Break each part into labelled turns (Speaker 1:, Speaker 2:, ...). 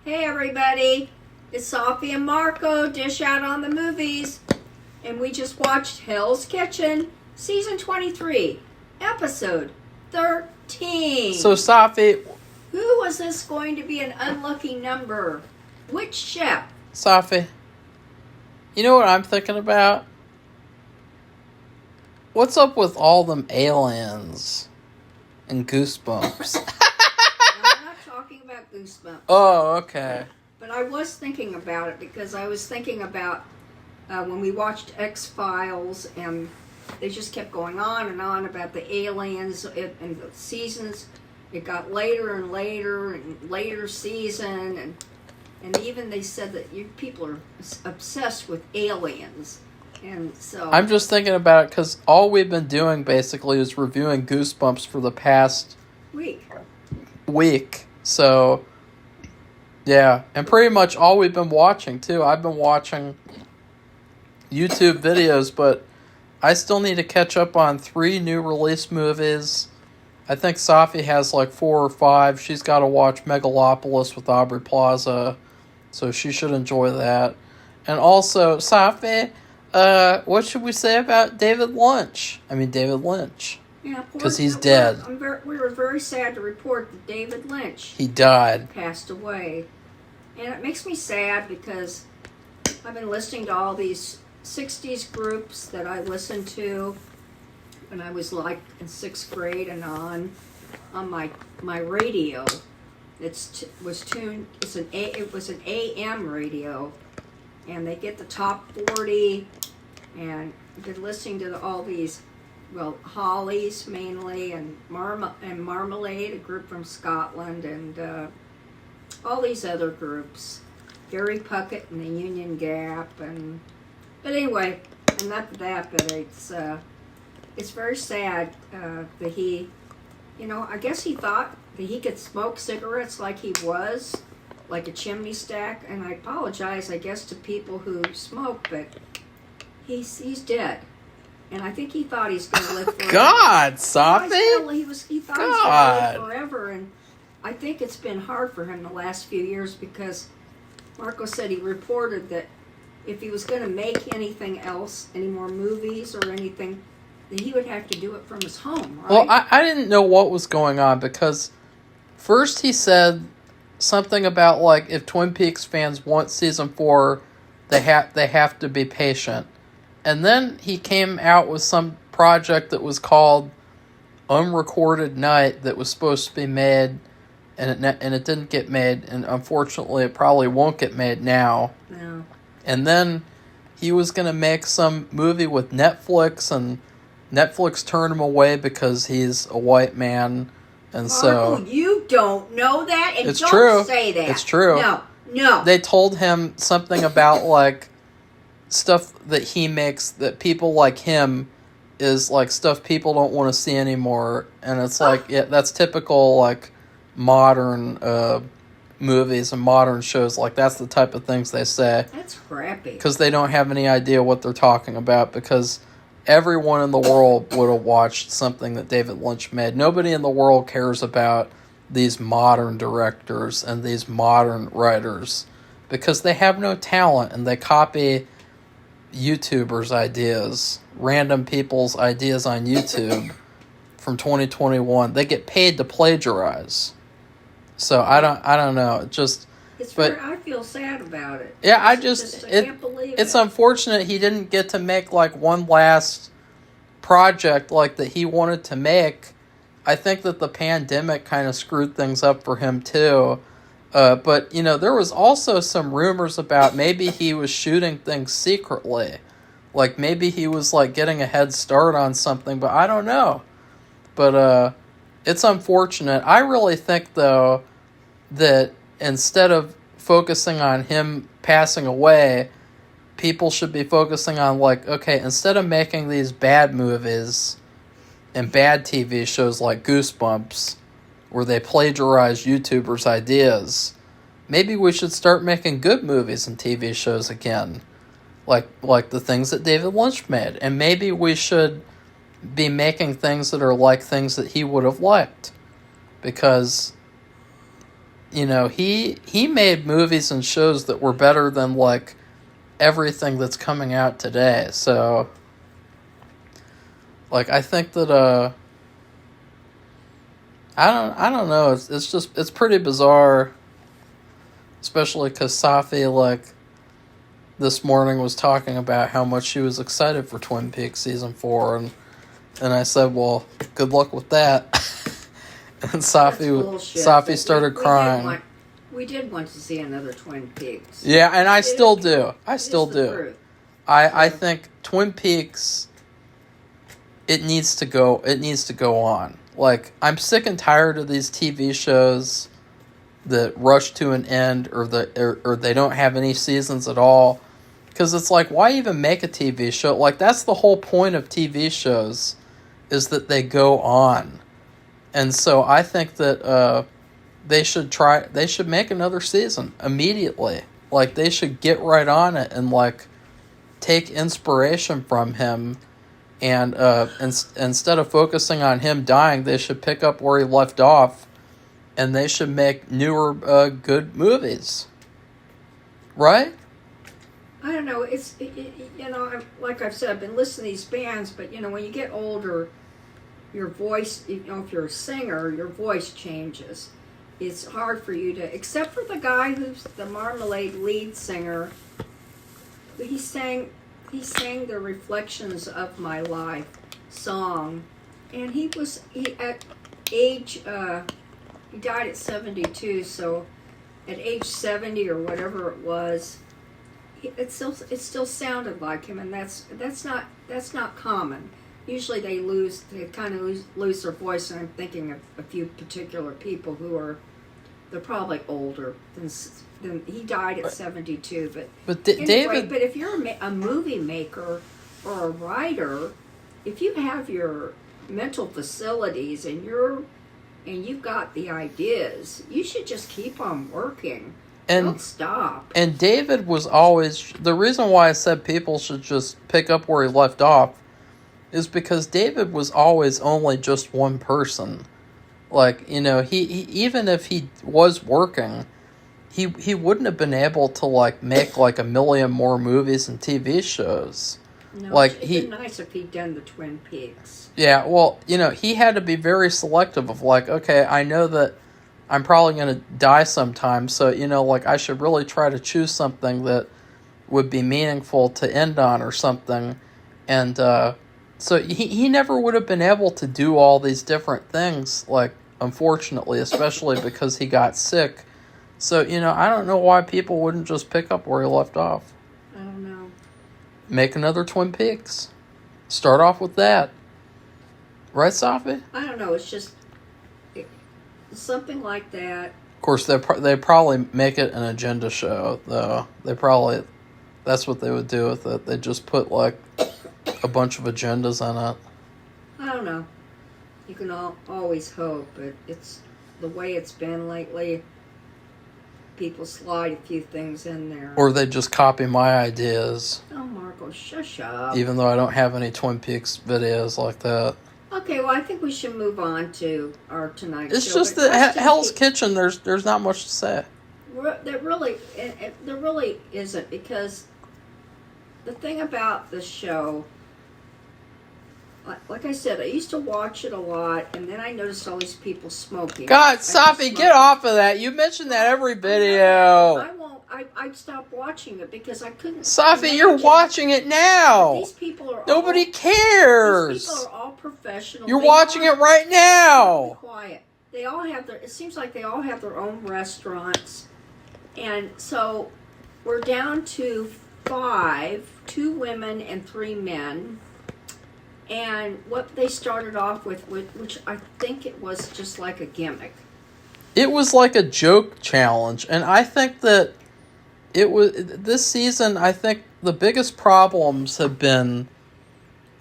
Speaker 1: Hey everybody, it's Safi and Marco, dish out on the movies, and we just watched Hell's Kitchen, season 23, episode 13.
Speaker 2: So Safi,
Speaker 1: who was this going to be an unlucky number? Which chef?
Speaker 2: Safi, you know what I'm thinking about? What's up with all them aliens and Goosebumps?
Speaker 1: I'm not talking about Goosebumps.
Speaker 2: Oh, okay.
Speaker 1: But I was thinking about it because I was thinking about when we watched X-Files and they just kept going on and on about the aliens and the seasons. It got later and later and later season and even they said that you people are obsessed with aliens. And so
Speaker 2: I'm just thinking about it because all we've been doing basically is reviewing Goosebumps for the past week. So, yeah. And pretty much all we've been watching, too. I've been watching YouTube videos, but I still need to catch up on 3 new release movies. I think Safi has like 4 or 5. She's got to watch Megalopolis with Aubrey Plaza, so she should enjoy that. And also, Safi, what should we say about David Lynch?
Speaker 1: yeah,
Speaker 2: because he's dead.
Speaker 1: We were very sad to report that David Lynch
Speaker 2: He died.
Speaker 1: passed away. And it makes me sad because I've been listening to all these 60s groups that I listened to when I was like in 6th grade and on my radio. It was an AM radio, and they get the top 40, and I've been listening to all these, Hollies mainly, and Marmalade, a group from Scotland, and all these other groups, Gary Puckett and the Union Gap, but anyway, enough of that. But it's very sad that he, I guess he thought that he could smoke cigarettes like he was, like a chimney stack. And I apologize, I guess, to people who smoke, but he's dead. And I think he thought he's going to live forever.
Speaker 2: God, Safi!
Speaker 1: He thought he was going to live forever, and I think it's been hard for him the last few years because Marco said he reported that if he was going to make anything else, any more movies or anything, that he would have to do it from his home, right?
Speaker 2: Well, I didn't know what was going on because first he said something about like if Twin Peaks fans want season 4, they have to be patient. And then he came out with some project that was called Unrecorded Night that was supposed to be made, and it didn't get made, and unfortunately it probably won't get made now.
Speaker 1: No.
Speaker 2: And then he was going to make some movie with Netflix, and Netflix turned him away because he's a white man, and
Speaker 1: Marco, you don't know that, and
Speaker 2: it's
Speaker 1: don't
Speaker 2: true.
Speaker 1: say that.
Speaker 2: It's true.
Speaker 1: No.
Speaker 2: They told him something about like stuff that he makes that people like him is like stuff people don't want to see anymore, and it's like that's typical like modern movies and modern shows. Like that's the type of things they say.
Speaker 1: That's crappy.
Speaker 2: Because they don't have any idea what they're talking about, because everyone in the world would have watched something that David Lynch made. Nobody in the world cares about these modern directors and these modern writers because they have no talent and they copy YouTubers' ideas, random people's ideas on YouTube from 2021. They get paid to plagiarize. So I don't know.
Speaker 1: I feel sad about it.
Speaker 2: Yeah, I
Speaker 1: can't believe
Speaker 2: it's
Speaker 1: it.
Speaker 2: unfortunate he didn't get to make like one last project like that he wanted to make. I think that the pandemic kind of screwed things up for him too. But there was also some rumors about maybe he was shooting things secretly. Like maybe he was like getting a head start on something, but I don't know. But it's unfortunate. I really think though that instead of focusing on him passing away, people should be focusing on like, okay, instead of making these bad movies and bad TV shows like Goosebumps, where they plagiarize YouTubers' ideas, maybe we should start making good movies and TV shows again, like the things that David Lynch made, and maybe we should be making things that are like things that he would have liked, because you know, he made movies and shows that were better than like everything that's coming out today. So like I think that I don't know, it's just it's pretty bizarre, especially cuz Safi like this morning was talking about how much she was excited for Twin Peaks season 4, and I said, "Well, good luck with that." And Safi started crying.
Speaker 1: We did want to see another Twin Peaks.
Speaker 2: Yeah, and I still do. I still do.
Speaker 1: Truth.
Speaker 2: I think Twin Peaks it needs to go on. Like I'm sick and tired of these TV shows that rush to an end or they don't have any seasons at all. Because it's like, why even make a TV show? Like, that's the whole point of TV shows, is that they go on. And so I think that they should make another season immediately. Like, they should get right on it and, like, take inspiration from him. And instead of focusing on him dying, they should pick up where he left off. And they should make newer, good movies. Right?
Speaker 1: I don't know. Like I've said, I've been listening to these bands, but when you get older, your voice, if you're a singer, your voice changes. It's hard for you to, except for the guy who's the Marmalade lead singer. He sang the Reflections of My Life song, and he at age, he died at 72, so at age 70 or whatever it was, it still sounded like him, and that's not common. Usually they kind of lose their voice, and I'm thinking of a few particular people they're probably older than he died at 72. But
Speaker 2: David,
Speaker 1: but if you're a movie maker or a writer, if you have your mental facilities and you've got the ideas, you should just keep on working. Don't stop.
Speaker 2: And David was always... The reason why I said people should just pick up where he left off is because David was always only just one person. Like, he even if he was working, he wouldn't have been able to, like, make, like, a million more movies and TV shows.
Speaker 1: No,
Speaker 2: like,
Speaker 1: it'd been nice if he'd done the Twin Peaks.
Speaker 2: Yeah, well, he had to be very selective of, like, okay, I know that I'm probably going to die sometime, so, like, I should really try to choose something that would be meaningful to end on or something. And so he never would have been able to do all these different things, like, unfortunately, especially because he got sick. So, I don't know why people wouldn't just pick up where he left off.
Speaker 1: I don't know.
Speaker 2: Make another Twin Peaks. Start off with that. Right, Safi?
Speaker 1: I don't know. It's just... something like that.
Speaker 2: Of course, they probably make it an agenda show, though. That's what they would do with it. They just put, like, a bunch of agendas on it.
Speaker 1: I don't know. You can always hope, but it's the way it's been lately. People slide a few things in there.
Speaker 2: Or they just copy my ideas.
Speaker 1: Oh, Marco, shush up.
Speaker 2: Even though I don't have any Twin Peaks videos like that.
Speaker 1: Okay, well, I think we should move on to our tonight's show.
Speaker 2: It's just that Hell's Kitchen, there's not much to say.
Speaker 1: There really isn't, because the thing about the show, like I said, I used to watch it a lot, and then I noticed all these people smoking.
Speaker 2: God, Safi, get off of that. You mention that every video.
Speaker 1: I won't. I stopped watching it because I couldn't.
Speaker 2: Safi, you're watching it now.
Speaker 1: These people are
Speaker 2: Nobody cares.
Speaker 1: These people are all professional.
Speaker 2: You're watching it right now.
Speaker 1: Be quiet. They all have it seems like they all have their own restaurants. And so we're down to 5, 2 women and 3 men. And what they started off with, which I think it was just like a gimmick.
Speaker 2: It was like a joke challenge. And I think that this season, I think the biggest problems have been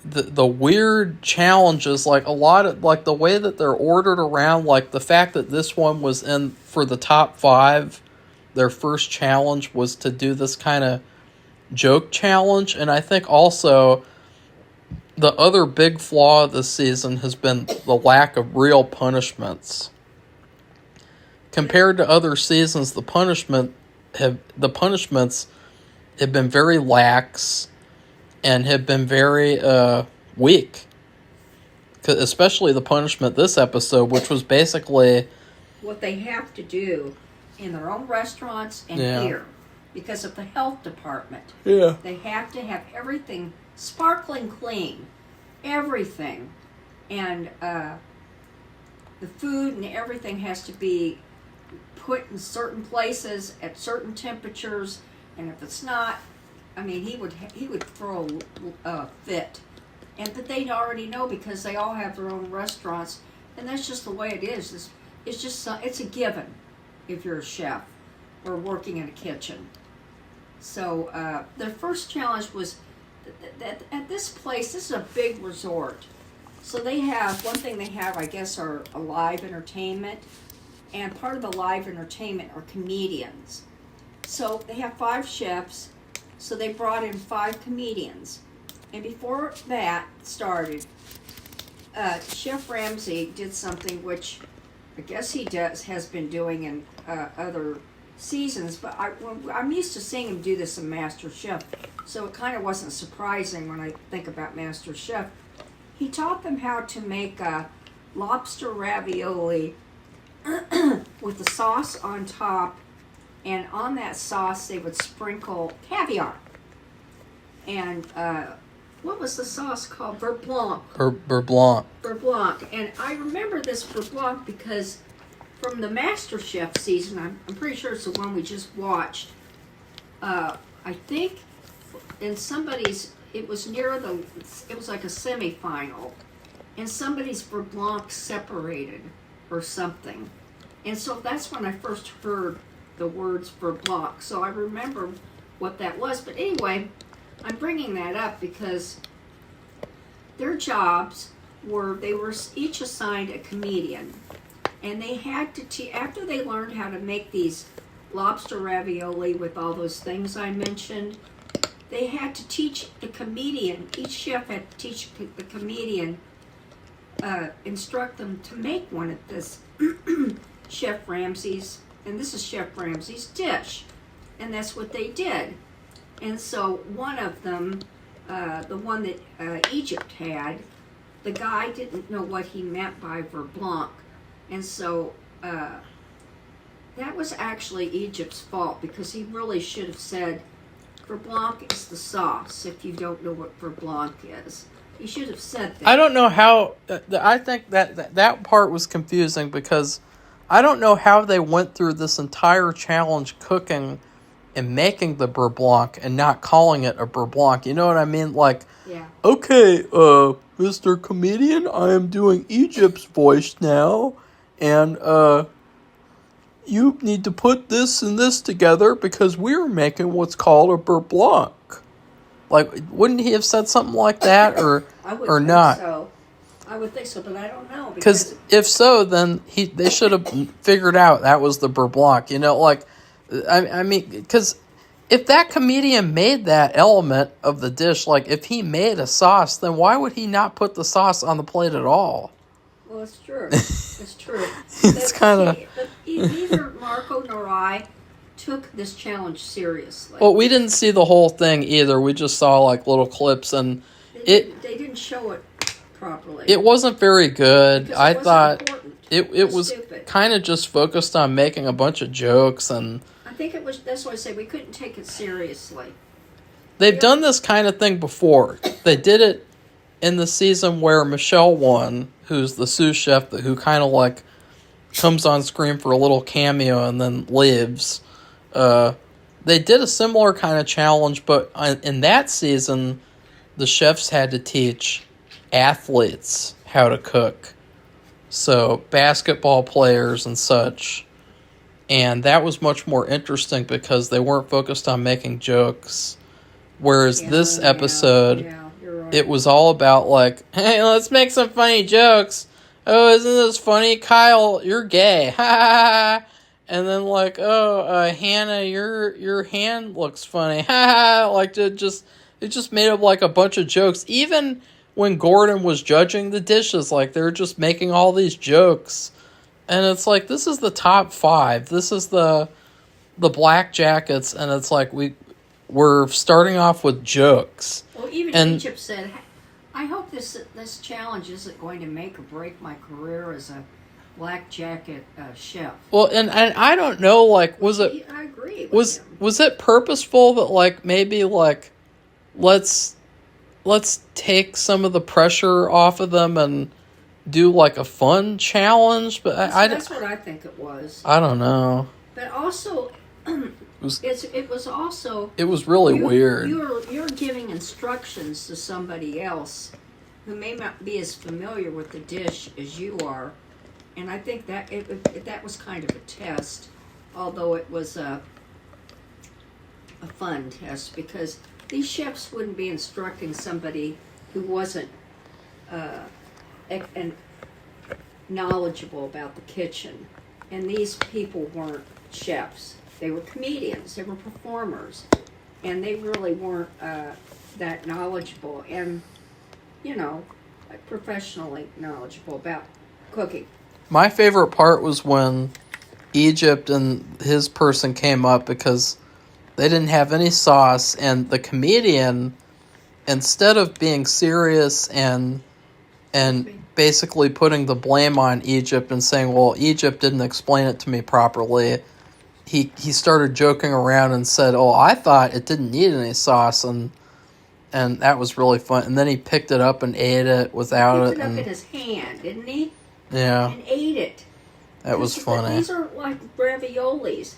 Speaker 2: the weird challenges, like a lot of, like the way that they're ordered around, like the fact that this one was in for the top 5, their first challenge was to do this kind of joke challenge. And I think also the other big flaw of this season has been the lack of real punishments. compared to other seasons, the punishments have been very lax and have been very weak. Especially the punishment this episode, which was basically
Speaker 1: what they have to do in their own restaurants and here. Because of the health department.
Speaker 2: Yeah.
Speaker 1: They have to have everything sparkling clean. Everything. And the food and everything has to be put in certain places at certain temperatures. And if it's not, I mean, he would throw a fit. But they already know because they all have their own restaurants. And that's just the way it is. It's a given if you're a chef or working in a kitchen. So the first challenge was that at this place, this is a big resort. So they have, one thing they have, I guess, are a live entertainment. And part of the live entertainment are comedians. So they have 5 chefs. So they brought in 5 comedians. And before that started, Chef Ramsay did something which I guess he has been doing in other seasons, but I'm used to seeing him do this in Master Chef, so it kind of wasn't surprising when I think about Master Chef. He taught them how to make lobster ravioli with the sauce on top, and on that sauce they would sprinkle caviar. And what was the sauce called? Beurre blanc.
Speaker 2: Beurre blanc.
Speaker 1: Beurre blanc. And I remember this beurre blanc because from the Master Chef season, I'm pretty sure it's the one we just watched. I think in somebody's, it was like a semifinal, and somebody's beurre blanc separated or something. And so that's when I first heard the words beurre blanc. So I remember what that was. But anyway, I'm bringing that up because their jobs they were each assigned a comedian. And they had to after they learned how to make these lobster ravioli with all those things I mentioned, they had to teach the comedian, each chef had to teach the comedian, instruct them to make one of this Chef Ramsay's, and this is Chef Ramsay's dish. And that's what they did. And so one of them, the one that Egypt had, the guy didn't know what he meant by beurre blanc. And so that was actually Egypt's fault because he really should have said, beurre blanc is the sauce, if you don't know what beurre blanc is. He should have said that.
Speaker 2: I don't know how, I think that part was confusing because I don't know how they went through this entire challenge cooking and making the beurre blanc and not calling it a beurre blanc. You know what I mean? Like,
Speaker 1: yeah.
Speaker 2: Okay, Mr. Comedian, I am doing Egypt's voice now. And you need to put this and this together because we're making what's called a beurre blanc. Like, wouldn't he have said something like that or not?
Speaker 1: So. I would think so, but I don't know.
Speaker 2: Because if so, then they should have figured out that was the beurre blanc. You know, like, I mean, because if that comedian made that element of the dish, like if he made a sauce, then why would he not put the sauce on the plate at all?
Speaker 1: Well, it's true. It's true.
Speaker 2: It's kind of...
Speaker 1: Neither Marco nor I took this challenge seriously.
Speaker 2: Well, we didn't see the whole thing either. We just saw, like, little clips, and
Speaker 1: they didn't show it properly.
Speaker 2: It wasn't very good. I thought it was
Speaker 1: stupid.
Speaker 2: Kind of just focused on making a bunch of jokes, and...
Speaker 1: I think it was... That's why I say we couldn't take it seriously.
Speaker 2: They've done this kind of thing before. They did it in the season where Michelle won, who's the sous chef who kind of like comes on screen for a little cameo and then leaves. They did a similar kind of challenge, but in that season, the chefs had to teach athletes how to cook. So basketball players and such. And that was much more interesting because they weren't focused on making jokes. Whereas this episode...
Speaker 1: Right.
Speaker 2: It was all about, like, hey, let's make some funny jokes. Oh, isn't this funny? Kyle, you're gay. Ha ha ha. And then, like, oh, Hannah, your hand looks funny. Ha ha. Like, it just made up, like, a bunch of jokes. Even when Gordon was judging the dishes, like, they were just making all these jokes. And it's like, this is the top 5. This is the Black Jackets, and it's like we're starting off with jokes.
Speaker 1: Well, even Egypt said, I hope this challenge isn't going to make or break my career as a Black Jacket chef.
Speaker 2: Well, and I don't know, like, was it...
Speaker 1: I agree with him.
Speaker 2: Was it purposeful that, like, maybe, like, let's take some of the pressure off of them and do, like, a fun challenge? But
Speaker 1: that's what I think it was.
Speaker 2: I don't know.
Speaker 1: But also, it was
Speaker 2: really weird.
Speaker 1: You're giving instructions to somebody else who may not be as familiar with the dish as you are, and I think that that was kind of a test, although it was a fun test, because these chefs wouldn't be instructing somebody who wasn't knowledgeable about the kitchen, and these people weren't chefs. They were comedians, they were performers, and they really weren't that knowledgeable and, professionally knowledgeable about cooking.
Speaker 2: My favorite part was when Egypt and his person came up, because they didn't have any sauce, and the comedian, instead of being serious and basically putting the blame on Egypt and saying, well, Egypt didn't explain it to me properly, he started joking around and said, oh, I thought it didn't need any sauce, and that was really fun. And then he picked it up and ate it without it.
Speaker 1: He picked it up in his hand, didn't he?
Speaker 2: Yeah.
Speaker 1: And ate it.
Speaker 2: That was funny.
Speaker 1: These are like raviolis.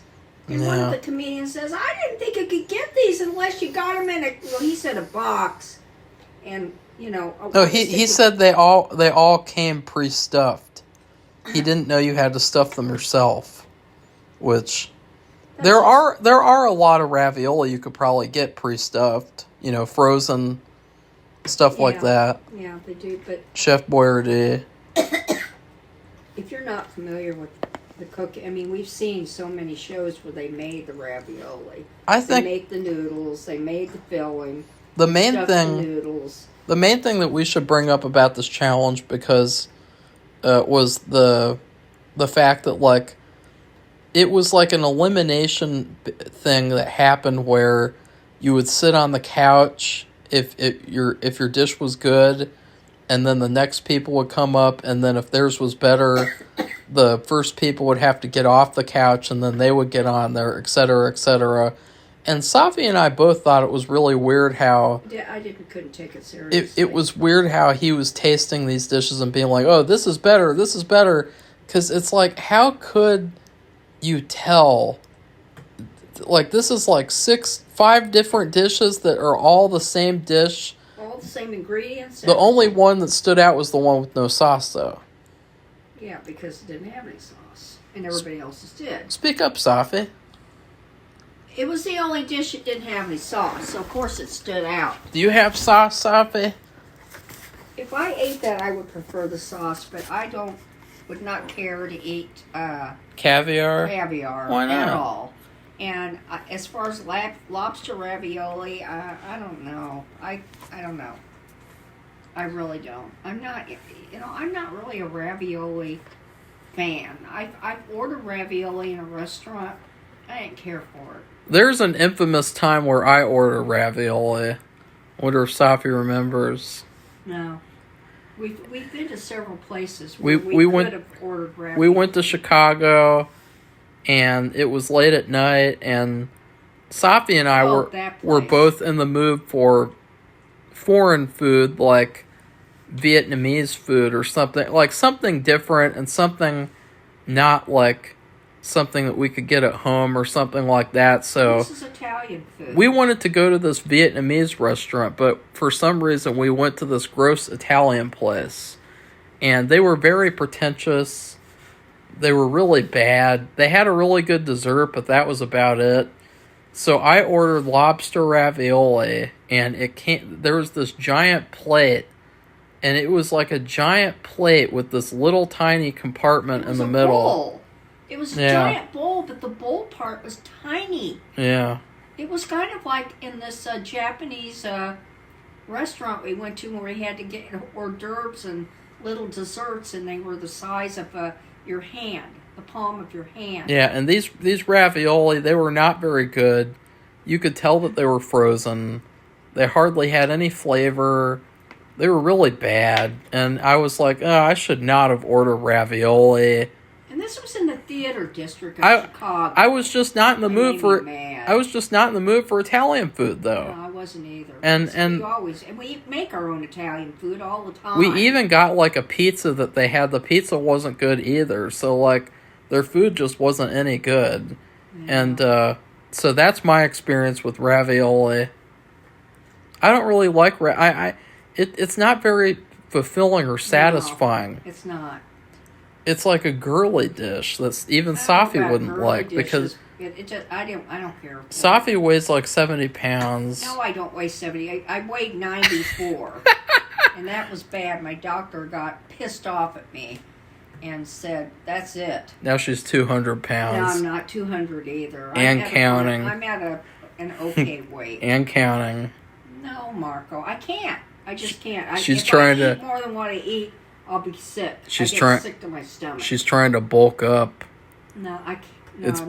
Speaker 1: And one of the comedians says, I didn't think you could get these unless you got them in he said a box. And, No,
Speaker 2: he said they all came pre-stuffed. He didn't know you had to stuff them yourself, which... There are a lot of ravioli you could probably get pre-stuffed, frozen stuff like that.
Speaker 1: Yeah, they do, but
Speaker 2: Chef Boyardee.
Speaker 1: If you're not familiar with the cooking, we've seen so many shows where they made the ravioli. They made the noodles, they made the filling.
Speaker 2: The main thing that we should bring up about this challenge, because was the fact that, like, it was like an elimination thing that happened where you would sit on the couch if your dish was good, and then the next people would come up, and then if theirs was better, the first people would have to get off the couch, and then they would get on there, etc., etc. And Safi and I both thought it was really weird how...
Speaker 1: Yeah, couldn't take it seriously.
Speaker 2: It was weird how he was tasting these dishes and being like, oh, this is better, because it's like, how could... you tell, like, this is like 5 different dishes that are all the same dish.
Speaker 1: All the same ingredients.
Speaker 2: The only one that stood out was the one with no sauce, though.
Speaker 1: Yeah, because it didn't have any sauce. And everybody else's did.
Speaker 2: Speak up, Safi.
Speaker 1: It was the only dish that didn't have any sauce, so of course it stood out.
Speaker 2: Do you have sauce, Safi?
Speaker 1: If I ate that, I would prefer the sauce, but would not care to eat
Speaker 2: caviar
Speaker 1: Why not? At all. And as far as lobster ravioli, I don't know. I don't know. I really don't. I'm not really a ravioli fan. I've ordered ravioli in a restaurant. I didn't care for it.
Speaker 2: There's an infamous time where I ordered ravioli. I wonder if Safi remembers.
Speaker 1: No. We've been to several places where we could have ordered ravioli.
Speaker 2: We went to Chicago, and it was late at night, and Safi and I were both in the mood for foreign food, like Vietnamese food or something, like something different and something not like something that we could get at home or something like that. So
Speaker 1: this is Italian food.
Speaker 2: We wanted to go to this Vietnamese restaurant, but for some reason we went to this gross Italian place, and they were very pretentious. They were really bad. They had a really good dessert, but that was about it. So I ordered lobster ravioli, and there was this giant plate, and it was like a giant plate with this little tiny compartment in the middle.
Speaker 1: Bowl. It was a giant bowl, but the bowl part was tiny.
Speaker 2: Yeah.
Speaker 1: It was kind of like in this Japanese restaurant we went to where we had to get hors d'oeuvres and little desserts, and they were the size of your hand, the palm of your hand.
Speaker 2: Yeah, and these ravioli, they were not very good. You could tell that they were frozen. They hardly had any flavor. They were really bad. And I was like, oh, I should not have ordered ravioli.
Speaker 1: And this was in the theater district of Chicago.
Speaker 2: I was just not in the mood for.
Speaker 1: Mad.
Speaker 2: I was just not in the mood for Italian food, though.
Speaker 1: No, I wasn't either.
Speaker 2: And
Speaker 1: we make our own Italian food all the time.
Speaker 2: We even got like a pizza that they had. The pizza wasn't good either. So like their food just wasn't any good. Yeah. And so that's my experience with ravioli. I don't really like it's not very fulfilling or satisfying.
Speaker 1: No, it's not.
Speaker 2: It's like a girly dish that's even Safi wouldn't like because
Speaker 1: I don't care.
Speaker 2: Safi weighs like 70 pounds.
Speaker 1: No, I don't weigh 70. I weighed 94, and that was bad. My doctor got pissed off at me and said, "That's it."
Speaker 2: Now she's 200 pounds.
Speaker 1: No, I'm not 200 either.
Speaker 2: And counting.
Speaker 1: I'm at an okay weight.
Speaker 2: And counting.
Speaker 1: No, Marco, I can't. I just can't.
Speaker 2: She's
Speaker 1: if
Speaker 2: trying
Speaker 1: I eat
Speaker 2: to
Speaker 1: more than what I eat, I'll be sick.
Speaker 2: She's
Speaker 1: I get sick to my stomach.
Speaker 2: She's trying to bulk up.
Speaker 1: No, I can't.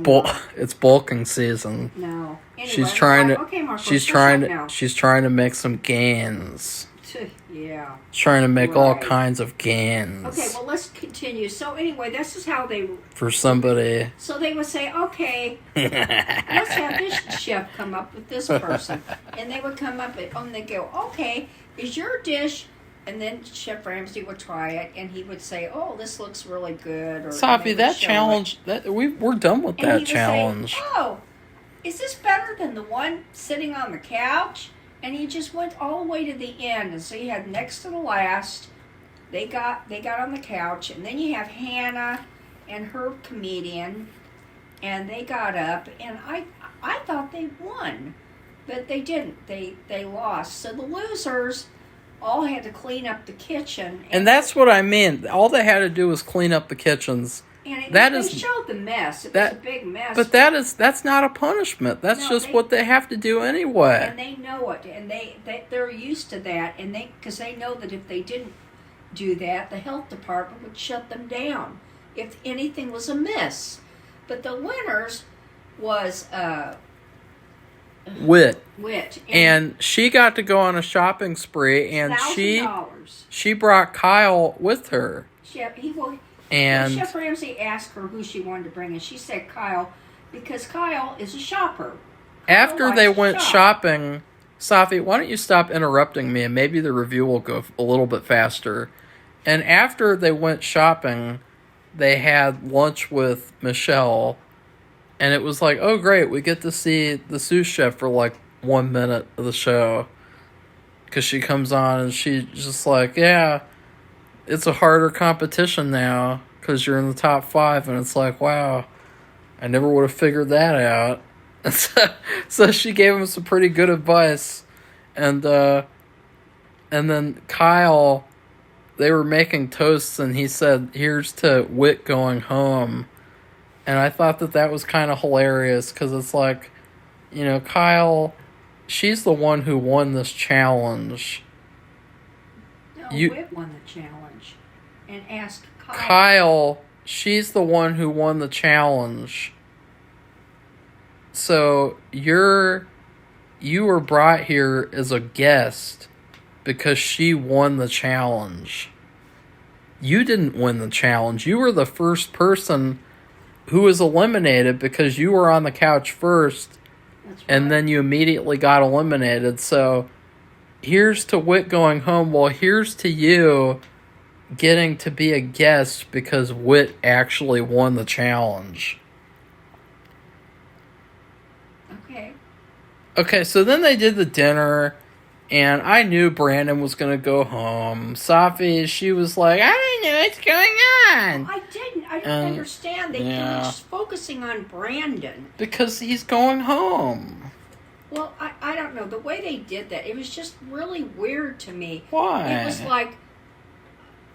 Speaker 1: No,
Speaker 2: it's bulking season.
Speaker 1: No. Anyway,
Speaker 2: she's trying to.
Speaker 1: Okay, Marco,
Speaker 2: she's trying to make some gains.
Speaker 1: Yeah.
Speaker 2: Trying to make all kinds of gains.
Speaker 1: Okay, well, let's continue. So anyway, this is how they...
Speaker 2: For somebody.
Speaker 1: So they would say, okay, let's have this chef come up with this person. And they would come up and they go, okay, is your dish... And then Chef Ramsay would try it, and he would say, "Oh, this looks really good." Or
Speaker 2: Safi, that challenge, we're done with that challenge.
Speaker 1: Say, "Oh, is this better than the one sitting on the couch?" And he just went all the way to the end, and so you had next to the last. They got on the couch, and then you have Hannah and her comedian, and they got up, and I thought they won, but they didn't. They lost. So the losers all had to clean up the kitchen.
Speaker 2: And that's what I mean. All they had to do was clean up the kitchens.
Speaker 1: And they showed the mess. It was a big mess.
Speaker 2: But that's not a punishment. That's just what they have to do anyway.
Speaker 1: And they know it. And they're used to that. And because they know that if they didn't do that, the health department would shut them down if anything was amiss. But the winners was...
Speaker 2: Wit.
Speaker 1: And
Speaker 2: she got to go on a shopping spree, and
Speaker 1: $1,000.
Speaker 2: she brought Kyle with her.
Speaker 1: Chef Ramsay asked her who she wanted to bring, and she said Kyle, because Kyle is a shopper.
Speaker 2: After they went shopping, Safi, why don't you stop interrupting me, and maybe the review will go a little bit faster. And after they went shopping, they had lunch with Michelle. And it was like, oh, great, we get to see the sous chef for like 1 minute of the show. Because she comes on and she's just like, yeah, it's a harder competition now because you're in the top 5. And it's like, wow, I never would have figured that out. And so she gave him some pretty good advice. And then Kyle, they were making toasts and he said, here's to Whit going home. And I thought that was kind of hilarious because it's like, you know, Kyle, she's the one who won this challenge.
Speaker 1: No, Whit won the challenge and asked Kyle.
Speaker 2: Kyle, she's the one who won the challenge. So you were brought here as a guest because she won the challenge. You didn't win the challenge. You were the first person who was eliminated because you were on the couch first.
Speaker 1: That's right.
Speaker 2: And then you immediately got eliminated. So here's to Whit going home. Well, here's to you getting to be a guest because Whit actually won the challenge. Okay, so then they did the dinner, and I knew Brandon was going to go home. Safi, she was like, I don't know what's going on.
Speaker 1: Well, I don't understand. They were just focusing on Brandon.
Speaker 2: Because he's going home.
Speaker 1: Well, I don't know. The way they did that, it was just really weird to me.
Speaker 2: Why?
Speaker 1: It was like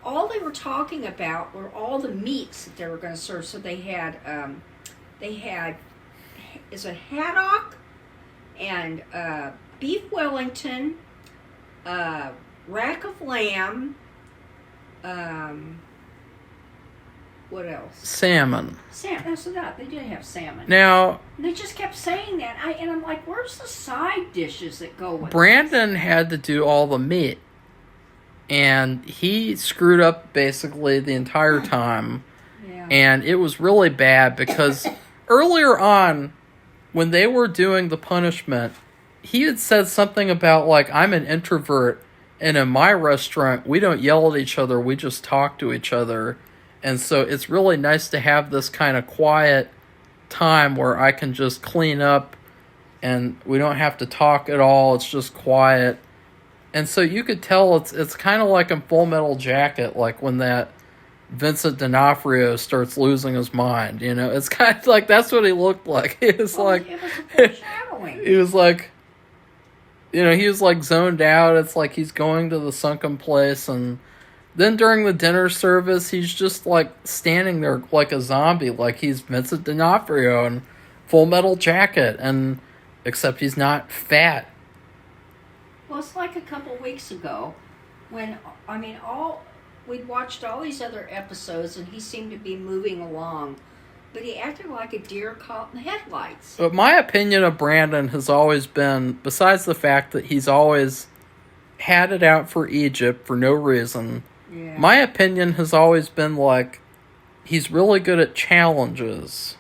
Speaker 1: all they were talking about were all the meats that they were going to serve. So they had is it haddock and beef Wellington, rack of lamb, What else?
Speaker 2: Salmon.
Speaker 1: That's that. They did have salmon.
Speaker 2: Now,
Speaker 1: and they just kept saying that. And I'm like, where's the side dishes that go with
Speaker 2: Brandon had to do all the meat. And he screwed up basically the entire time.
Speaker 1: Yeah.
Speaker 2: And it was really bad because earlier on, when they were doing the punishment, he had said something about, like, I'm an introvert, and in my restaurant, we don't yell at each other, we just talk to each other. And so it's really nice to have this kind of quiet time where I can just clean up, and we don't have to talk at all, it's just quiet. And so you could tell it's kind of like in Full Metal Jacket, like when that Vincent D'Onofrio starts losing his mind, you know? It's kind of like, that's what he looked like. It was like...
Speaker 1: It was a foreshadowing.
Speaker 2: He was like... You know, he was like zoned out. It's like he's going to the sunken place, and then during the dinner service, he's just like standing there like a zombie, like he's Vincent D'Onofrio in Full Metal Jacket, and except he's not fat.
Speaker 1: Well, it's like a couple weeks ago when, we'd watched all these other episodes and he seemed to be moving along, but he acted like a deer caught in the headlights.
Speaker 2: But my opinion of Brandon has always been, besides the fact that he's always had it out for Egypt for no reason,
Speaker 1: Yeah.
Speaker 2: my opinion has always been like, he's really good at challenges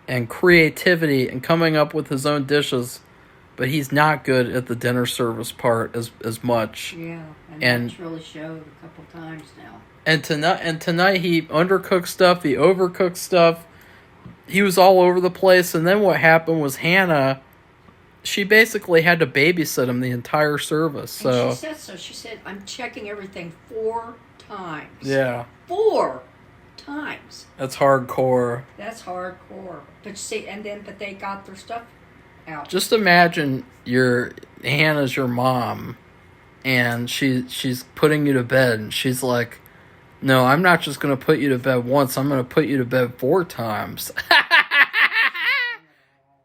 Speaker 2: and creativity and coming up with his own dishes, but he's not good at the dinner service part as much.
Speaker 1: Yeah,
Speaker 2: and
Speaker 1: that's really showed a couple times now.
Speaker 2: And tonight he undercooked stuff, he overcooked stuff. He was all over the place, and then what happened was Hannah, she basically had to babysit him the entire service. So
Speaker 1: and she said so. She said, I'm checking everything 4 times.
Speaker 2: Yeah.
Speaker 1: 4 times.
Speaker 2: That's hardcore.
Speaker 1: That's hardcore. But see, but they got their stuff out.
Speaker 2: Just imagine Hannah's your mom, and she's putting you to bed, and she's like, no, I'm not just going to put you to bed once, I'm going to put you to bed 4 times.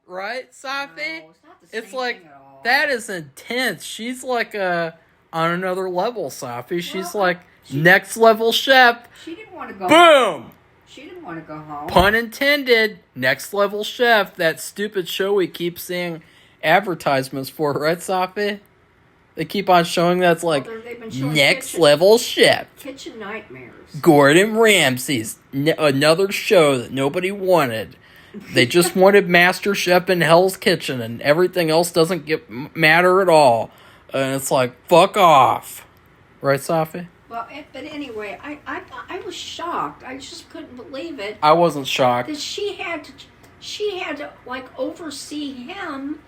Speaker 2: Right, Safi?
Speaker 1: No, it's not the same
Speaker 2: It's like,
Speaker 1: thing at all.
Speaker 2: that is intense. She's like on another level, Safi. She's
Speaker 1: Well,
Speaker 2: like, next level chef.
Speaker 1: She didn't want to go
Speaker 2: Boom!
Speaker 1: home. She didn't want to go home.
Speaker 2: Pun intended. Next level chef. That stupid show we keep seeing advertisements for, right, Safi? They keep on showing that's like,
Speaker 1: they've been showing
Speaker 2: next level chef.
Speaker 1: Kitchen Nightmares.
Speaker 2: Gordon Ramsay's another show that nobody wanted. They just wanted Master Chef in Hell's Kitchen, and everything else doesn't matter at all. And it's like, fuck off. Right, Safi?
Speaker 1: Well, but anyway, I was shocked. I just couldn't believe it.
Speaker 2: I wasn't shocked.
Speaker 1: That she had to like oversee him.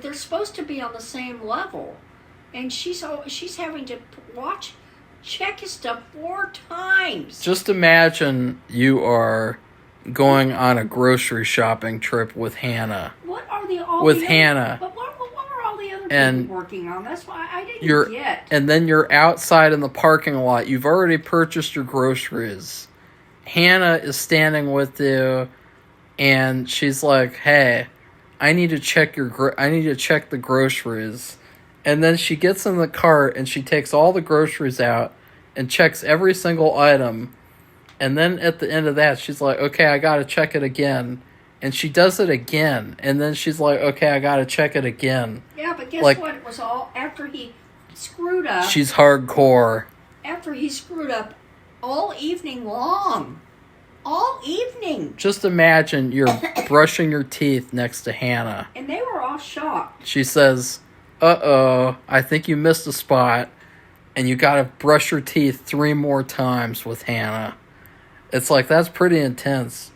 Speaker 1: They're supposed to be on the same level, and she's having to check his stuff 4 times.
Speaker 2: Just imagine you are going on a grocery shopping trip with Hannah.
Speaker 1: What are
Speaker 2: Hannah.
Speaker 1: But what are all the other
Speaker 2: And
Speaker 1: people working on? That's why I didn't get.
Speaker 2: And then you're outside in the parking lot. You've already purchased your groceries. Hannah is standing with you, and she's like, "Hey, I need to check the groceries." And then she gets in the cart and she takes all the groceries out and checks every single item. And then at the end of that, she's like, "Okay, I got to check it again." And she does it again. And then she's like, "Okay, I got to check it again."
Speaker 1: Yeah, but guess what? It was all after he screwed up.
Speaker 2: She's hardcore.
Speaker 1: After he screwed up all evening long. All evening.
Speaker 2: Just imagine you're brushing your teeth next to Hannah.
Speaker 1: And they were all shocked.
Speaker 2: She says, "Uh-oh, I think you missed a spot." And you got to brush your teeth 3 more times with Hannah. It's like, that's pretty intense.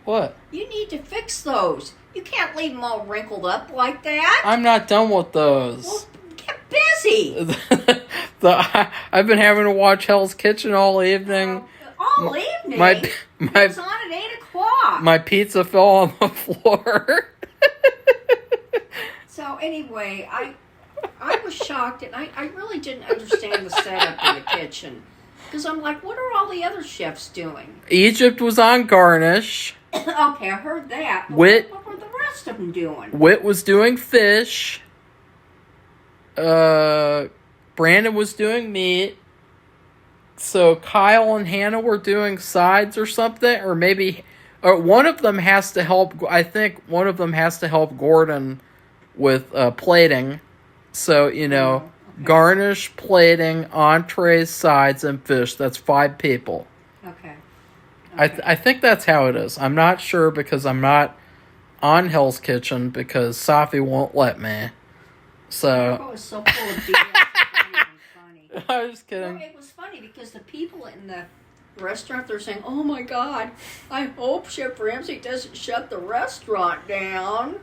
Speaker 2: What?
Speaker 1: You need to fix those. You can't leave them all wrinkled up like that.
Speaker 2: I'm not done with those.
Speaker 1: Well, get busy.
Speaker 2: I've been having to watch Hell's Kitchen all evening.
Speaker 1: All evening?
Speaker 2: My
Speaker 1: It was on at 8 o'clock.
Speaker 2: My pizza fell on the floor.
Speaker 1: So anyway, I was shocked, and I really didn't understand the setup in the kitchen. Because I'm like, what are all the other chefs doing?
Speaker 2: Egypt was on garnish.
Speaker 1: Okay, I heard that.
Speaker 2: Whit.
Speaker 1: What were the rest of them doing?
Speaker 2: Whit was doing fish. Brandon was doing meat. so Kyle and Hannah were doing sides or something, or maybe, or one of them has to help. I think one of them has to help Gordon with plating. So
Speaker 1: Okay.
Speaker 2: garnish, plating, entrees, sides, and fish. That's 5 people.
Speaker 1: Okay.
Speaker 2: I think that's how it is. I'm not sure because I'm not on Hell's Kitchen because Safi won't let me. So.
Speaker 1: Marco is so full of BS. It's not even funny.
Speaker 2: I was just kidding.
Speaker 1: Well, it was funny because the people in the restaurant, they're saying, "Oh my God, I hope Chef Ramsay doesn't shut the restaurant down."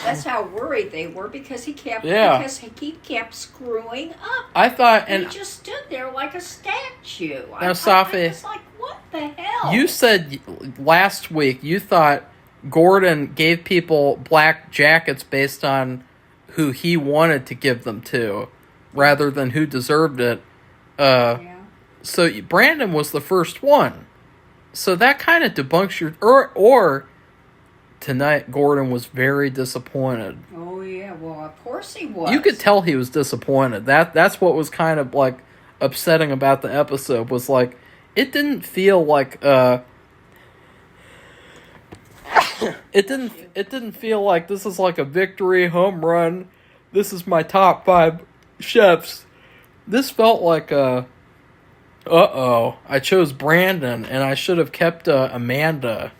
Speaker 1: That's how worried they were because he kept screwing up.
Speaker 2: I thought,
Speaker 1: and he just stood there like a statue.
Speaker 2: Now, Safi,
Speaker 1: I was like, "What the hell?"
Speaker 2: You said last week you thought Gordon gave people black jackets based on who he wanted to give them to, rather than who deserved it.
Speaker 1: Yeah.
Speaker 2: So Brandon was the first one. So that kind of debunks your or tonight Gordon was very disappointed.
Speaker 1: Oh yeah, well of course he was.
Speaker 2: You could tell he was disappointed. That's what was kind of like upsetting about the episode was like it didn't feel like it didn't feel like this is like a victory home run. This is my top 5 chefs. This felt like I chose Brandon and I should have kept Amanda.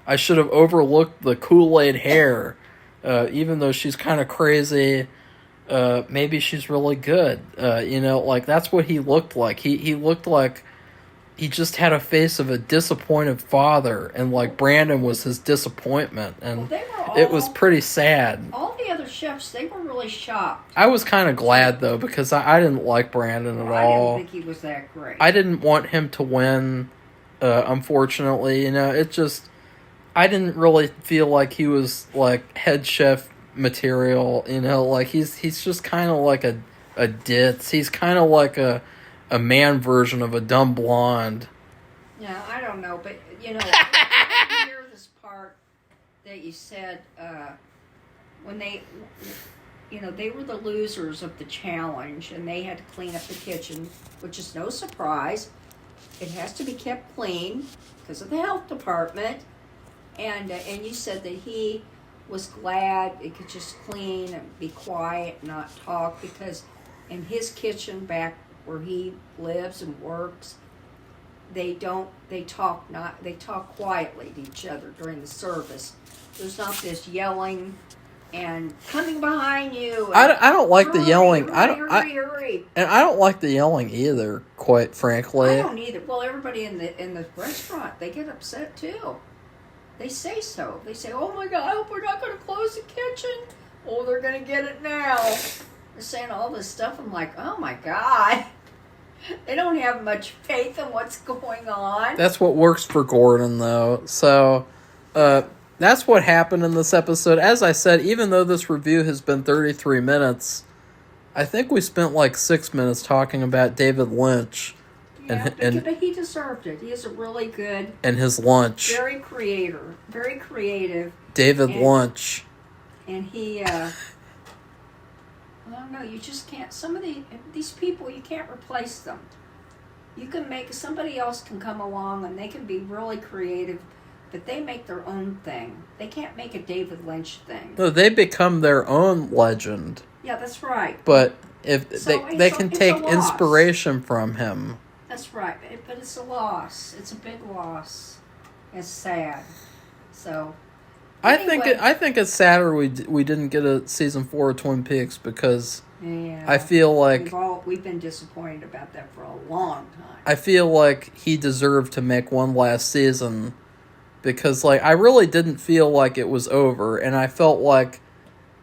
Speaker 2: I should have overlooked the Kool-Aid hair. Even though she's kind of crazy, maybe she's really good. Like that's what he looked like. He looked like he just had a face of a disappointed father, and like Brandon was his disappointment, and it was pretty sad.
Speaker 1: All the other chefs, they were really shocked.
Speaker 2: I was kind of glad though because I didn't like Brandon at all.
Speaker 1: I didn't think he was that great.
Speaker 2: I didn't want him to win. Unfortunately, it just. I didn't really feel like he was like head chef material, like he's just kind of like a ditz. He's kind of like a man version of a dumb blonde.
Speaker 1: Yeah, I don't know, but I hear this part that you said when they were the losers of the challenge and they had to clean up the kitchen, which is no surprise. It has to be kept clean because of the health department. And you said that he was glad it could just clean and be quiet, not talk, because in his kitchen back where he lives and works, they talk quietly to each other during the service. There's not this yelling and coming behind you.
Speaker 2: I don't like the yelling.
Speaker 1: Hurry.
Speaker 2: And I don't like the yelling either, quite frankly.
Speaker 1: I don't either. Well, everybody in the restaurant, they get upset too. They say so. They say, "Oh my God, I hope we're not going to close the kitchen. Oh, they're going to get it now." They're saying all this stuff. I'm like, oh my God. They don't have much faith in what's going on.
Speaker 2: That's what works for Gordon, though. So, that's what happened in this episode. As I said, even though this review has been 33 minutes, I think we spent like 6 minutes talking about David Lynch.
Speaker 1: Yeah, but he deserved it. He is a really good...
Speaker 2: And his lunch.
Speaker 1: Very creative.
Speaker 2: David Lunch.
Speaker 1: And he... I don't know, you just can't... Some of these people, you can't replace them. You can make... Somebody else can come along and they can be really creative, but they make their own thing. They can't make a David Lynch thing.
Speaker 2: No, they become their own legend.
Speaker 1: Yeah, that's right.
Speaker 2: But if they can take inspiration from him...
Speaker 1: That's right, but it's a loss. It's a big loss. It's sad. So, anyway.
Speaker 2: I think it's sadder we didn't get a season 4 of Twin Peaks because
Speaker 1: yeah,
Speaker 2: I feel like
Speaker 1: we've been disappointed about that for a long time.
Speaker 2: I feel like he deserved to make one last season because like I really didn't feel like it was over, and I felt like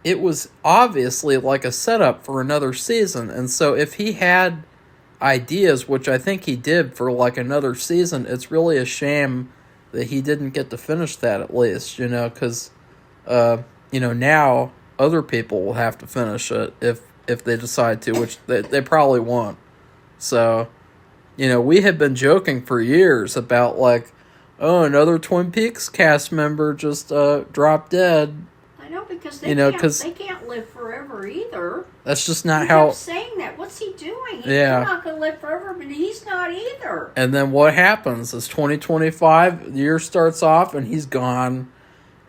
Speaker 2: it was obviously like a setup for another season. And so if he had ideas, which I think he did for like another season, it's really a shame that he didn't get to finish that at least, because now other people will have to finish it if they decide to, which they probably won't. So we had been joking for years about like, oh, another Twin Peaks cast member just dropped dead.
Speaker 1: I know, because they
Speaker 2: You know,
Speaker 1: can't.
Speaker 2: 'cause
Speaker 1: They can't live forever either.
Speaker 2: that's just not
Speaker 1: He
Speaker 2: how.
Speaker 1: kept saying that. What's he doing?
Speaker 2: Yeah.
Speaker 1: He's not going to live forever, but he's not either.
Speaker 2: And then what happens is 2025, the year starts off, and he's gone.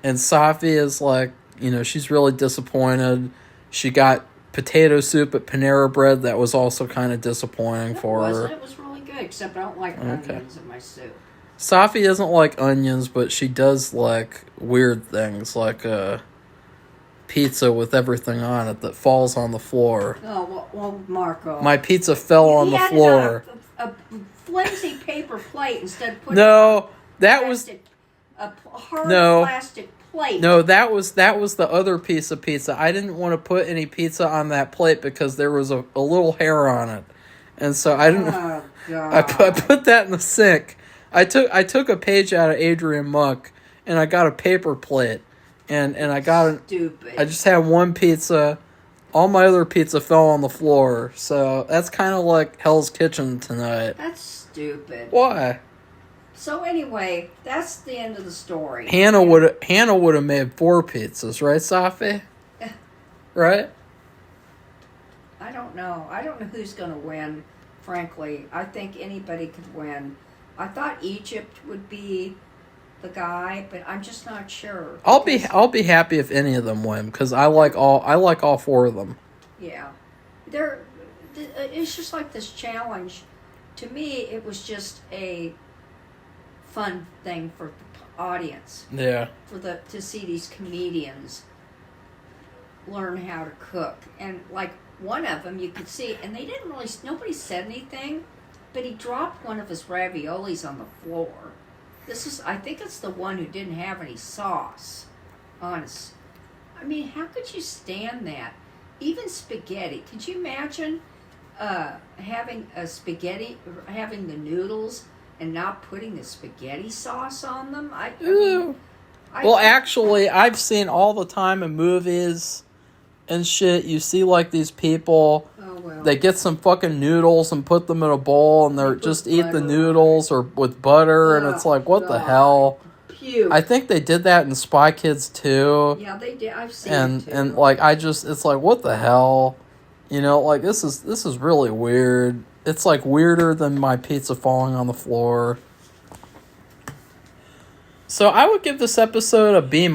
Speaker 2: And Safi is like, you know, she's really disappointed. She got potato soup at Panera Bread that was also kind of disappointing for her.
Speaker 1: It was really good, except I don't like onions in my soup.
Speaker 2: Safi doesn't like onions, but she does like weird things, like pizza with everything on it that falls on the floor.
Speaker 1: Oh, well, Marco.
Speaker 2: My pizza fell on the floor.
Speaker 1: A flimsy paper plate instead of putting
Speaker 2: No, that was
Speaker 1: a hard
Speaker 2: no
Speaker 1: plastic plate.
Speaker 2: No, that was the other piece of pizza. I didn't want to put any pizza on that plate because there was a little hair on it, and so I didn't.
Speaker 1: Oh, God.
Speaker 2: I put that in the sink. I took a page out of Adrian Muck, and I got a paper plate, and I got
Speaker 1: Stupid.
Speaker 2: I just had one pizza. All my other pizza fell on the floor, so that's kind of like Hell's Kitchen tonight.
Speaker 1: That's stupid.
Speaker 2: Why?
Speaker 1: So anyway, that's the end of the story.
Speaker 2: Hannah would have made 4 pizzas, right, Safi? Right?
Speaker 1: I don't know. I don't know who's going to win, frankly. I think anybody could win. I thought Egypt would be the guy, but I'm just not sure.
Speaker 2: I'll be happy if any of them win because I like all 4 of them.
Speaker 1: Yeah. It's just like this challenge. To me, it was just a fun thing for the audience.
Speaker 2: Yeah.
Speaker 1: To see these comedians learn how to cook. And like one of them you could see, and nobody said anything, but he dropped one of his raviolis on the floor. I think it's the one who didn't have any sauce. Honest. I mean, how could you stand that? Even spaghetti. Could you imagine having the noodles and not putting the spaghetti sauce on them?
Speaker 2: Actually, I've seen all the time in movies and shit. You see like these people, they get some fucking noodles and put them in a bowl, and they're just eat the noodles or with butter, and it's like, what the hell?
Speaker 1: Puke.
Speaker 2: I think they did that in Spy Kids too.
Speaker 1: Yeah, they did. I've seen
Speaker 2: and
Speaker 1: it too.
Speaker 2: and like it's like, what the hell? You know, like this is really weird. It's like weirder than my pizza falling on the floor. So I would give this episode a B-. It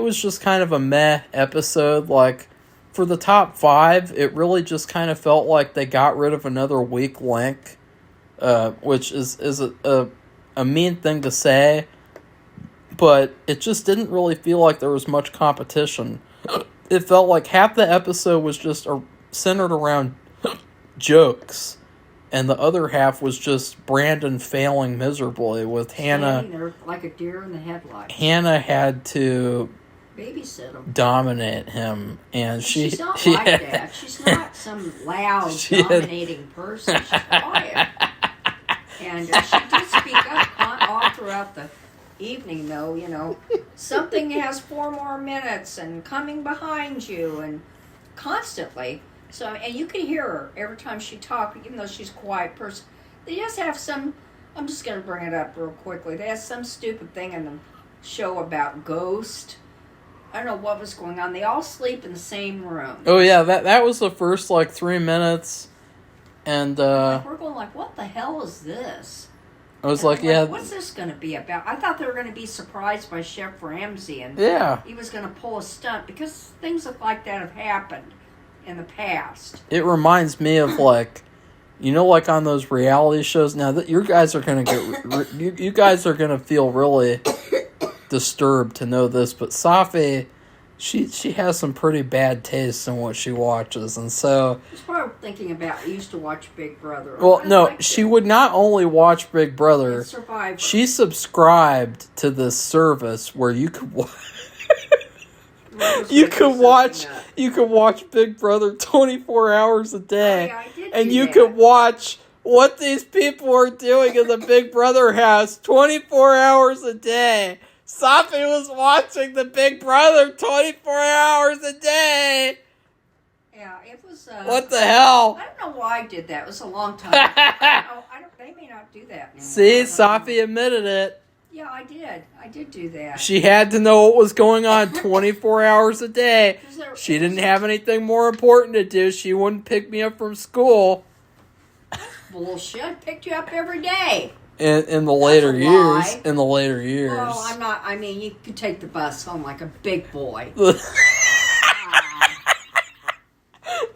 Speaker 2: was just kind of a meh episode. Like, for the top 5, it really just kind of felt like they got rid of another weak link, which is a mean thing to say, but it just didn't really feel like there was much competition. It felt like half the episode was just centered around jokes, and the other half was just Brandon failing miserably with Hannah.
Speaker 1: Standing there like a deer in the headlights.
Speaker 2: Hannah had to
Speaker 1: babysit him,
Speaker 2: dominate him, and
Speaker 1: she's not like that. She's not some loud, dominating person. She's quiet, and she did speak up all throughout the evening, though. You know, something has 4 more minutes, and coming behind you, and constantly. So, and you can hear her every time she talks, even though she's a quiet person. They just have some, I'm just going to bring it up real quickly. They have some stupid thing in the show about ghosts. I don't know what was going on. They all sleep in the same room.
Speaker 2: Oh, yeah, that was the first, 3 minutes. And,
Speaker 1: we're going like, what the hell is this?
Speaker 2: I was like, yeah.
Speaker 1: What's this going to be about? I thought they were going to be surprised by Chef Ramsay. And
Speaker 2: yeah.
Speaker 1: He was going to pull a stunt because things like that have happened in the past.
Speaker 2: It reminds me of on those reality shows. Now that you guys are gonna you guys are gonna feel really disturbed to know this, but Safi, she has some pretty bad taste in what she watches, and so
Speaker 1: she's probably thinking about. Used to watch Big Brother.
Speaker 2: Well, no, she would not only watch Big Brother.
Speaker 1: Survivor.
Speaker 2: She subscribed to this service where you could watch. You could watch Big Brother 24 hours a day, and you could watch what these people are doing in the Big Brother house 24 hours a day. Safi was watching the Big Brother 24 hours a day.
Speaker 1: Yeah, it was.
Speaker 2: What the hell?
Speaker 1: I don't know why I did that. It was a long time ago. They may not do that anymore.
Speaker 2: See, Safi admitted it.
Speaker 1: Yeah, I did. I did do that.
Speaker 2: She had to know what was going on 24 hours a day. She didn't
Speaker 1: was
Speaker 2: have anything more important to do. She wouldn't pick me up from school.
Speaker 1: Bullshit. I picked you up every day.
Speaker 2: In the later
Speaker 1: That's a
Speaker 2: years.
Speaker 1: lie.
Speaker 2: In the later years.
Speaker 1: Well, I'm not. I mean, you could take the bus home like a big boy.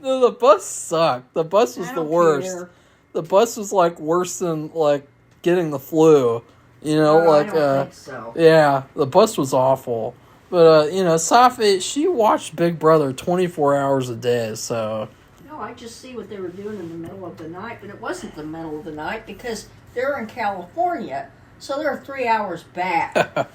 Speaker 2: No, the bus sucked. The bus was
Speaker 1: I
Speaker 2: the
Speaker 1: don't
Speaker 2: worst.
Speaker 1: care.
Speaker 2: The bus was like worse than like getting the flu. You know, like
Speaker 1: I don't think so.
Speaker 2: yeah, the bus was awful. But you know, Safi, she watched Big Brother 24 hours a day, so
Speaker 1: No, I just see what they were doing in the middle of the night, but it wasn't the middle of the night because they're in California, so they're 3 hours back.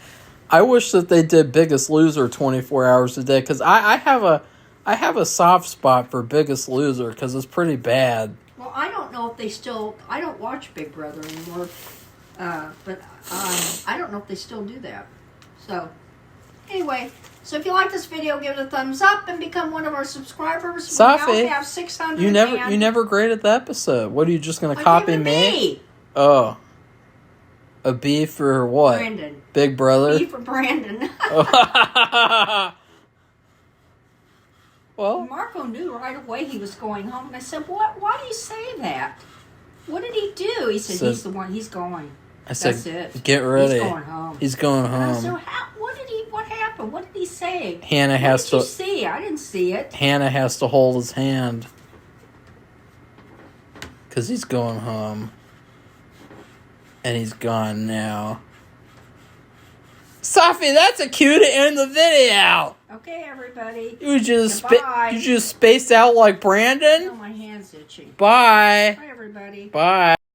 Speaker 2: I wish that they did Biggest Loser 24 hours a day cuz I have a soft spot for Biggest Loser cuz it's pretty bad.
Speaker 1: Well, I don't know if they still. I don't watch Big Brother anymore, but I don't know if they still do that. So, anyway, so if you like this video, give it a thumbs up and become one of our subscribers.
Speaker 2: Safi,
Speaker 1: we now have 600.
Speaker 2: You never graded the episode. What are you just going to copy
Speaker 1: gave it
Speaker 2: me?
Speaker 1: a B.
Speaker 2: Oh. A B for what?
Speaker 1: Brandon.
Speaker 2: Big Brother?
Speaker 1: B for Brandon.
Speaker 2: Well,
Speaker 1: Marco knew right away he was going home, and I said, "What? Why do you say that? What did he do?" He said, "He's the one. He's going."
Speaker 2: I said,
Speaker 1: That's it.
Speaker 2: "Get ready.
Speaker 1: He's going home."
Speaker 2: He's going
Speaker 1: And I
Speaker 2: home.
Speaker 1: said, what happened? What did he say?
Speaker 2: Hannah has
Speaker 1: What did
Speaker 2: to
Speaker 1: you see? I didn't see it.
Speaker 2: Hannah has to hold his hand cuz he's going home. And he's gone now. Safi, that's a cue to end the video.
Speaker 1: Okay, everybody.
Speaker 2: You just
Speaker 1: Goodbye.
Speaker 2: you just spaced out like Brandon.
Speaker 1: Oh, my hand's itching.
Speaker 2: Bye.
Speaker 1: Bye, everybody.
Speaker 2: Bye.